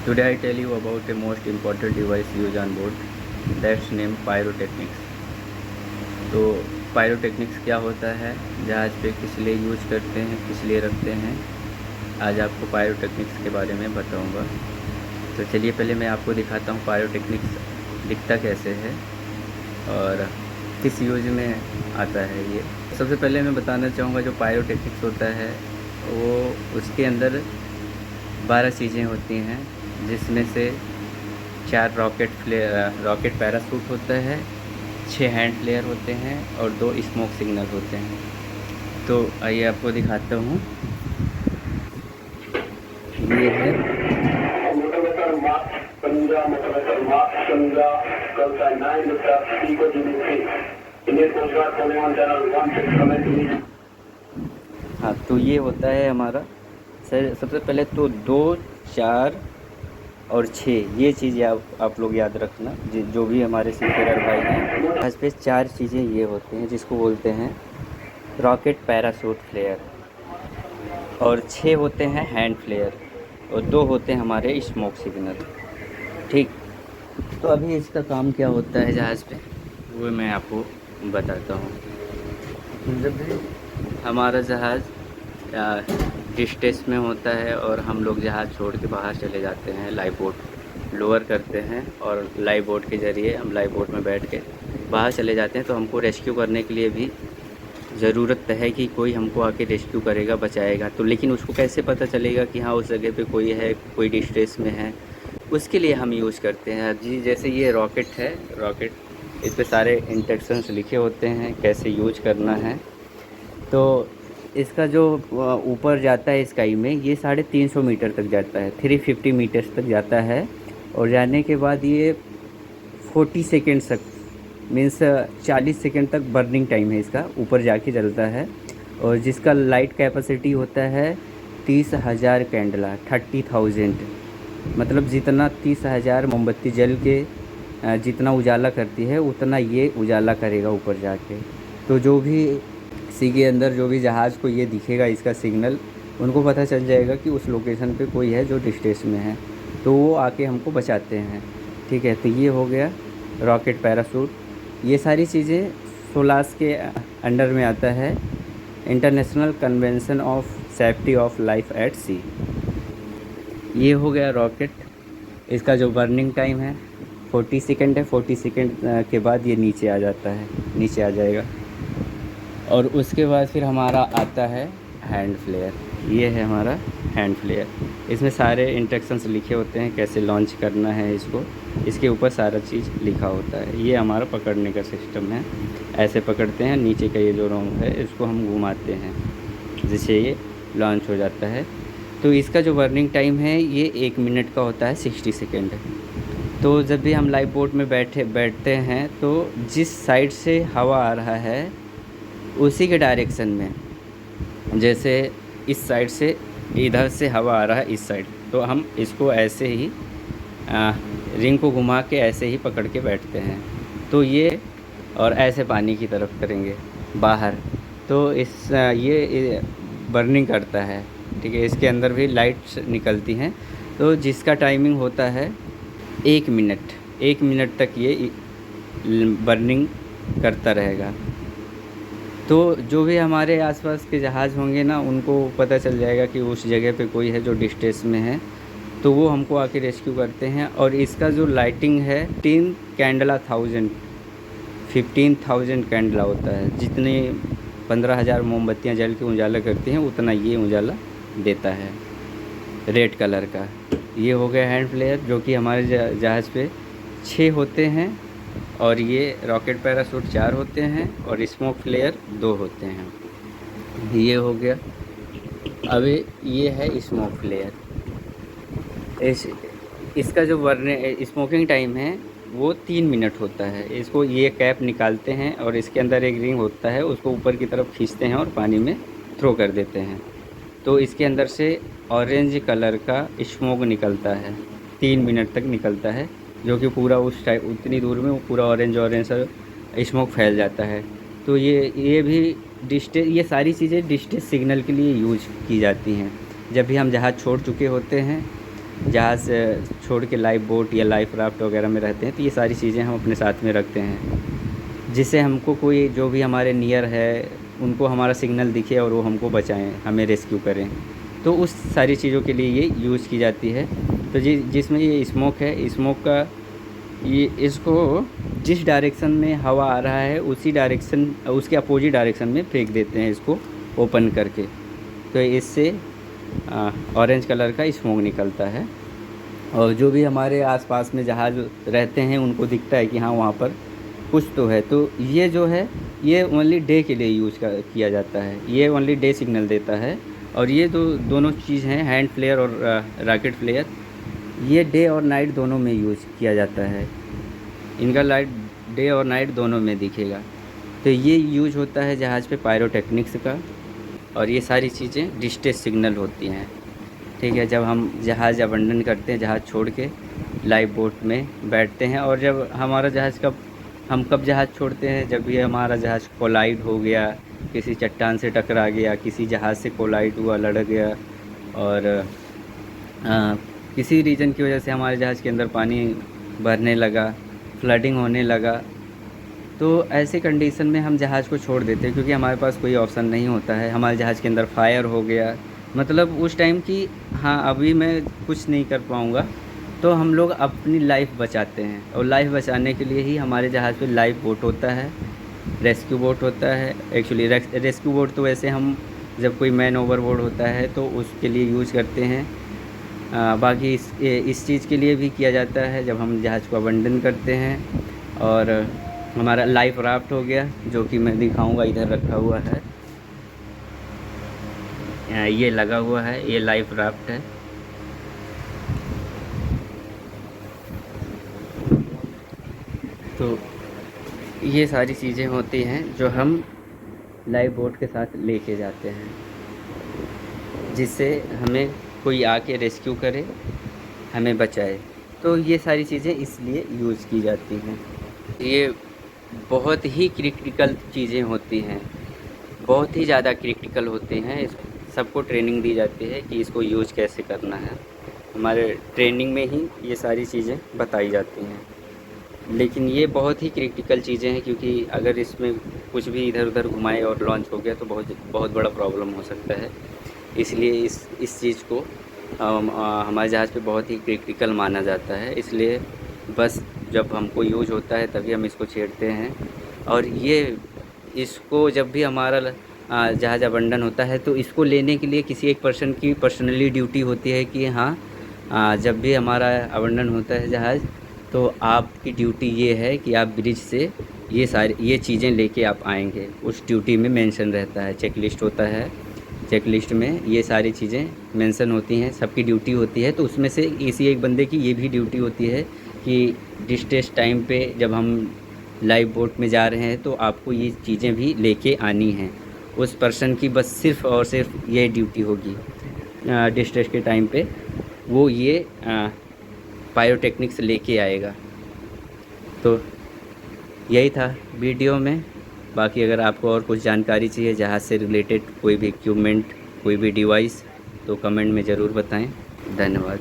Today I tell you about a most important device used on board, that's named pyrotechnics। तो pyrotechnics क्या होता है, जहाज़ पे किस लिए यूज करते हैं, किस लिए रखते हैं, आज आपको पायरोटेक्निक्स के बारे में बताऊंगा। तो चलिए पहले मैं आपको दिखाता हूँ पायरोटेक्निक्स दिखता कैसे है और किस यूज में आता है ये। सबसे पहले मैं बताना चाहूँगा जो पायरोटेक्निक्स होता है वो उसके अंदर 12 चीज़ें होती हैं, जिसमें से 4 रॉकेट पैराशूट होता है, 6 हैंड फ्लेयर होते हैं और 2 स्मोक सिग्नल होते हैं। तो आइए आपको दिखाता हूँ। ये है हाँ, तो ये होता है हमारा सर। सबसे पहले तो 2, 4 और 6 ये चीज़ें आप लोग याद रखना, जो भी हमारे सीफेयर भाई हैं। आज पे 4 चीज़ें ये होते हैं जिसको बोलते हैं रॉकेट पैराशूट फ्लेयर, और 6 होते हैं हैंड फ्लेयर और 2 होते हैं हमारे स्मोक सिग्नल। ठीक, तो अभी इसका काम क्या होता है जहाज़ पे, वो मैं आपको बताता हूँ। जब भी हमारा जहाज़ डिस्टेंस में होता है और हम लोग जहाज़ छोड़ के बाहर चले जाते हैं, लाइव बोट लोअर करते हैं और लाइव बोट के ज़रिए हम लाइव बोट में बैठ के बाहर चले जाते हैं, तो हमको रेस्क्यू करने के लिए भी ज़रूरत है कि कोई हमको आके रेस्क्यू करेगा, बचाएगा। तो लेकिन उसको कैसे पता चलेगा कि हाँ उस जगह पे कोई है, कोई डिस्ट्रेस में है, उसके लिए हम यूज़ करते हैं जी। जैसे ये रॉकेट है, रॉकेट इस पे सारे इंस्ट्रक्शंस लिखे होते हैं कैसे यूज करना है। तो इसका जो ऊपर जाता है स्काई में, ये 350 मीटर तक जाता है, 350 मीटर्स तक जाता है। और जाने के बाद ये 40 सेकेंड तक, मीन्स 40 सेकेंड तक बर्निंग टाइम है इसका, ऊपर जाके जलता है। और जिसका लाइट कैपेसिटी होता है 30,000 कैंडला, 30,000, मतलब जितना 30,000 मोमबत्ती जल के जितना उजाला करती है उतना ये उजाला करेगा ऊपर जाके। तो जो भी सी के अंदर जो भी जहाज़ को ये दिखेगा इसका सिग्नल, उनको पता चल जाएगा कि उस लोकेशन पे कोई है जो डिस्ट्रेस में है, तो वो आके हमको बचाते हैं। ठीक है, तो ये हो गया रॉकेट पैराशूट। ये सारी चीज़ें सोलास के अंडर में आता है, International Convention of Safety of Life at Sea. ये हो गया रॉकेट। इसका जो बर्निंग टाइम है 40 सेकेंड है। 40 सेकेंड के बाद ये नीचे आ जाता है, नीचे आ जाएगा। और उसके बाद फिर हमारा आता है हैंड फ्लेयर। ये है हमारा हैंड फ्लेयर। इसमें सारे इंस्ट्रक्शंस लिखे होते हैं कैसे लॉन्च करना है इसको, इसके ऊपर सारा चीज़ लिखा होता है। ये हमारा पकड़ने का सिस्टम है, ऐसे पकड़ते हैं, नीचे का ये जो रोंग है इसको हम घुमाते हैं, जिससे ये लॉन्च हो जाता है। तो इसका जो बर्निंग टाइम है ये 1 मिनट का होता है, 60 सेकेंड। तो जब भी हम लाइव बोट में बैठते हैं तो जिस साइड से हवा आ रहा है उसी के डायरेक्शन में, जैसे इस साइड से, इधर से हवा आ रहा है इस साइड, तो हम इसको ऐसे ही रिंग को घुमा के ऐसे ही पकड़ के बैठते हैं। तो ये और ऐसे पानी की तरफ करेंगे बाहर, तो ये बर्निंग करता है। ठीक है, इसके अंदर भी लाइट्स निकलती हैं। तो जिसका टाइमिंग होता है 1 मिनट, 1 मिनट तक ये बर्निंग करता रहेगा। तो जो भी हमारे आसपास के जहाज़ होंगे ना, उनको पता चल जाएगा कि उस जगह पे कोई है जो डिस्ट्रेस में है, तो वो हमको आके रेस्क्यू करते हैं। और इसका जो लाइटिंग है 15 कैंडला 15,000 कैंडला होता है। जितनी 15,000 मोमबत्तियाँ जल के उजाला करती हैं उतना ये उजाला देता है, रेड कलर का। ये हो गया हैंड फ्लेयर, जो कि हमारे जहाज़ पे 6 होते हैं, और ये रॉकेट पैराशूट 4 होते हैं और स्मोक फ्लेयर 2 होते हैं। ये हो गया। अभी ये है स्मोक फ्लेयर। इसका जो स्मोकिंग टाइम है वो 3 मिनट होता है। इसको ये कैप निकालते हैं और इसके अंदर एक रिंग होता है, उसको ऊपर की तरफ खींचते हैं और पानी में थ्रो कर देते हैं। तो इसके अंदर से ऑरेंज कलर का स्मोक निकलता है, 3 मिनट तक निकलता है, जो कि पूरा उस टाइम उतनी दूर में वो पूरा ऑरेंज स्मोक फैल जाता है। तो ये भी ये सारी चीज़ें डिस्ट्रेस सिग्नल के लिए यूज की जाती हैं। जब भी हम जहाज़ छोड़ चुके होते हैं जहाज़ छोड़ के लाइव बोट या लाइफ राफ्ट वगैरह में रहते हैं, तो ये सारी चीज़ें हम अपने साथ में रखते हैं, जिससे हमको कोई जो भी हमारे नियर है उनको हमारा सिग्नल दिखे और वो हमको बचाएं, हमें रेस्क्यू करें। तो उस सारी चीज़ों के लिए ये यूज़ की जाती है। तो जिसमें ये स्मोक है, स्मोक का ये इसको जिस डायरेक्शन में हवा आ रहा है उसी डायरेक्शन, उसके अपोजिट डायरेक्शन में फेंक देते हैं इसको ओपन करके। तो इससे ऑरेंज कलर का स्मोक निकलता है और जो भी हमारे आसपास में जहाज़ रहते हैं उनको दिखता है कि हाँ वहाँ पर कुछ तो है। तो ये जो है ये ओनली डे के लिए किया जाता है, ये ओनली डे सिग्नल देता है। और ये दोनों चीज़ हैं, हैंड फ्लेयर और रॉकेट फ्लेयर, ये डे और नाइट दोनों में यूज़ किया जाता है। इनका लाइट डे और नाइट दोनों में दिखेगा। तो ये यूज़ होता है जहाज़ पे पायरोटेक्निक्स का। और ये सारी चीज़ें डिस्ट्रेस सिग्नल होती हैं, ठीक है। जब हम जहाज़ अबंडन करते हैं, जहाज़ छोड़ के लाइव बोट में बैठते हैं, और जब हमारा जहाज़ कब जहाज़ छोड़ते हैं, जब भी हमारा जहाज़ कोलाइड हो गया, किसी चट्टान से टकरा गया, किसी जहाज़ से कोलाइड हुआ, लड़ गया, और किसी रीज़न की वजह से हमारे जहाज़ के अंदर पानी भरने लगा, फ्लडिंग होने लगा, तो ऐसे कंडीशन में हम जहाज़ को छोड़ देते हैं, क्योंकि हमारे पास कोई ऑप्शन नहीं होता है। हमारे जहाज़ के अंदर फायर हो गया, मतलब उस टाइम की हाँ अभी मैं कुछ नहीं कर पाऊँगा, तो हम लोग अपनी लाइफ बचाते हैं। और लाइफ बचाने के लिए ही हमारे जहाज़ पे लाइफ बोट होता है, रेस्क्यू बोट होता है। एक्चुअली रेस्क्यू बोट तो वैसे हम जब कोई मैन ओवरबोर्ड होता है तो उसके लिए यूज़ करते हैं। बाकी इस चीज़ के लिए भी किया जाता है जब हम जहाज़ को अबंडन करते हैं। और हमारा लाइफ राफ्ट हो गया, जो कि मैं दिखाऊंगा, इधर रखा हुआ है, ये लगा हुआ है, ये लाइफ राफ्ट है। तो ये सारी चीज़ें होती हैं जो हम लाइव बोट के साथ लेके जाते हैं, जिससे हमें कोई आके रेस्क्यू करे, हमें बचाए। तो ये सारी चीज़ें इसलिए यूज़ की जाती हैं। ये बहुत ही क्रिटिकल चीज़ें होती हैं, बहुत ही ज़्यादा क्रिटिकल होती हैं। इस सबको ट्रेनिंग दी जाती है कि इसको यूज़ कैसे करना है। हमारे ट्रेनिंग में ही ये सारी चीज़ें बताई जाती हैं। लेकिन ये बहुत ही क्रिटिकल चीज़ें हैं, क्योंकि अगर इसमें कुछ भी इधर उधर घुमाए और लॉन्च हो गया तो बहुत बड़ा प्रॉब्लम हो सकता है। इसलिए इस चीज़ को हमारे जहाज़ पे बहुत ही क्रिटिकल माना जाता है। इसलिए बस जब हमको यूज होता है तभी हम इसको छेड़ते हैं। और इसको जब भी हमारा जहाज़ अबंडन होता है तो इसको लेने के लिए किसी एक पर्सन की पर्सनली ड्यूटी होती है कि हाँ जब भी हमारा अबंडन होता है जहाज़, तो आपकी ड्यूटी ये है कि आप ब्रिज से ये चीज़ें लेके आप आएंगे। उस ड्यूटी में मेंशन रहता है, चेकलिस्ट होता है, चेकलिस्ट में ये सारी चीज़ें मेंशन होती हैं, सबकी ड्यूटी होती है। तो उसमें से किसी एक बंदे की ये भी ड्यूटी होती है कि डिस्टेंस टाइम पे जब हम लाइव बोट में जा रहे हैं तो आपको ये चीज़ें भी लेके आनी हैं। उस पर्सन की बस सिर्फ़ और सिर्फ ये ड्यूटी होगी डिस्टेंस के टाइम पे, वो ये पायरोटेक्निक्स लेके आएगा। तो यही था वीडियो में। बाकी अगर आपको और कुछ जानकारी चाहिए जहाज़ से रिलेटेड, कोई भी इक्विपमेंट, कोई भी डिवाइस, तो कमेंट में ज़रूर बताएं। धन्यवाद।